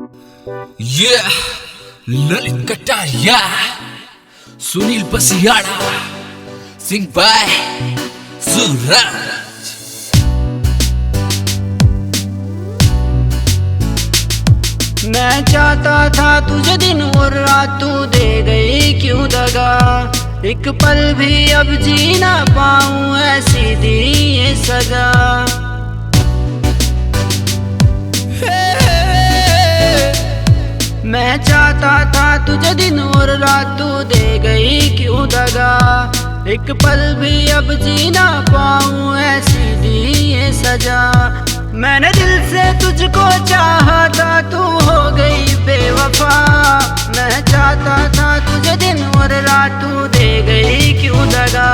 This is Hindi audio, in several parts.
ये ललित कटारिया, सुनील पसियाड़ा, सिंह बाय सूरज। मैं चाहता था तुझे दिन और रात, तू दे गई क्यों दगा। एक पल भी अब जी ना पाऊं, ऐसी दी ये सजा। मैं चाहता था तुझे दिन और रात, तू दे गई क्यों दगा। एक पल भी अब जी ना पाऊं, ऐसी दी ये सजा। मैंने दिल से तुझको चाहा था, तू हो गई बेवफा। मैं चाहता था तुझे दिन और रात, तू दे गई क्यों दगा।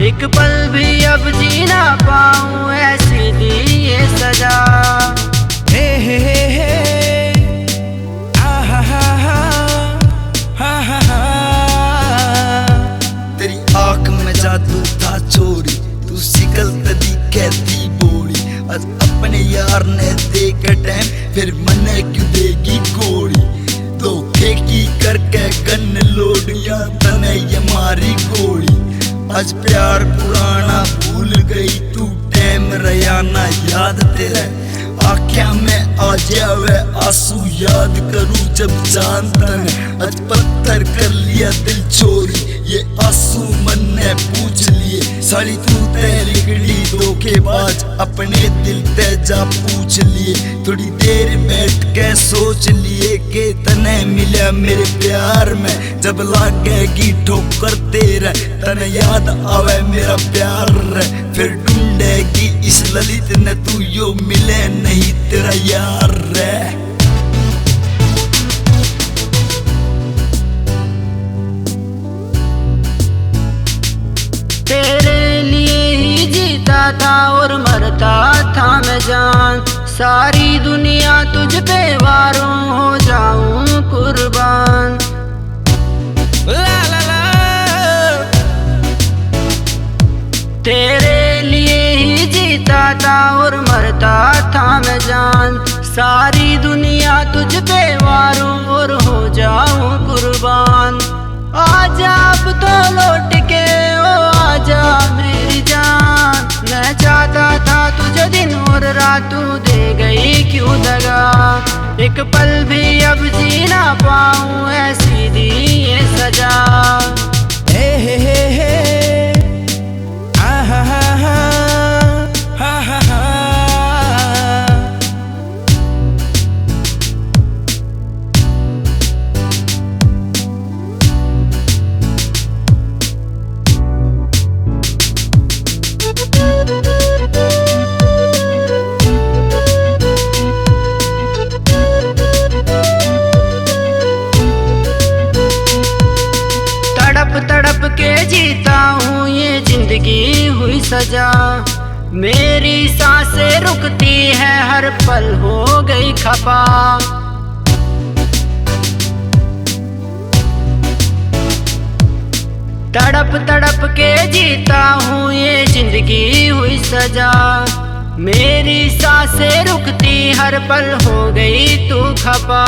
एक पल भी अब जी ना पाऊं, ऐसी दी ये सजा। हे हे हे हे तेरी आँख में जादू था चोरी, तू सिकल तदी कहती बोली। आज अपने यार ने देख टाइम, फिर मने क्यों देगी गोली। धोखे की करके गन लोडिया, तने ये मारी गोली। आज प्यार पुराना भूल गई तू, टाइम रया ना याद तेरा। आँखों में आ जावे आंसू, याद करूं जब जानता है। आज पत्थर कर लिया दिल चोरी, ये आंसू मन ने पूछ लिए। साली तू तेरी धोखेबाज, अपने दिल ते जा पूछ लिए। थोड़ी देर बैठ के सोच लिए कि तने मिला मेरे प्यार में। जब लागेगी ठोकर तेरा, तने याद आवे मेरा प्यार रे। फिर ढूंढेगी इस ललित ने, तू यो मिले नहीं तेरा यार रे। तेरे लिए ही जीता था और मरता था मैं जान। सारी दुनिया तुझ पे वारों, हो जाऊं कुर्बान। ला ला ला। तेरे लिए ही जीता था और मरता था मैं जान। सारी दुनिया तुझ पे वारों, और हो जाऊं कुर्बान। आजा अब तो लौट के, ओ आजा मेरी जान। मैं चाहता था तुझे दिन और रात, तू दे गई क्यों दगा। एक पल भी अब जी ना पाऊं, ऐसी दी ये सजा। हे हे हे हे आहा हा हा हा हा हा। तड़प तड़प के जीता हूँ, ये जिंदगी हुई सजा। मेरी सांसें रुकती है, हर पल हो गई खपा। तड़प तड़प के जीता हूँ, ये जिंदगी हुई सजा। मेरी सांसें रुकती, हर पल हो गई तू खपा।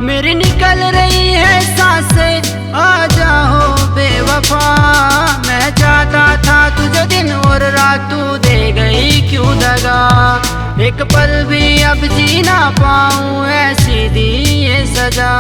मेरी निकल रही है सांसें, आ जाओ बेवफा। मैं चाहता था तुझे दिन और रात, तू दे गई क्यों दगा। एक पल भी अब जी ना पाऊं, ऐसी दी ये सजा।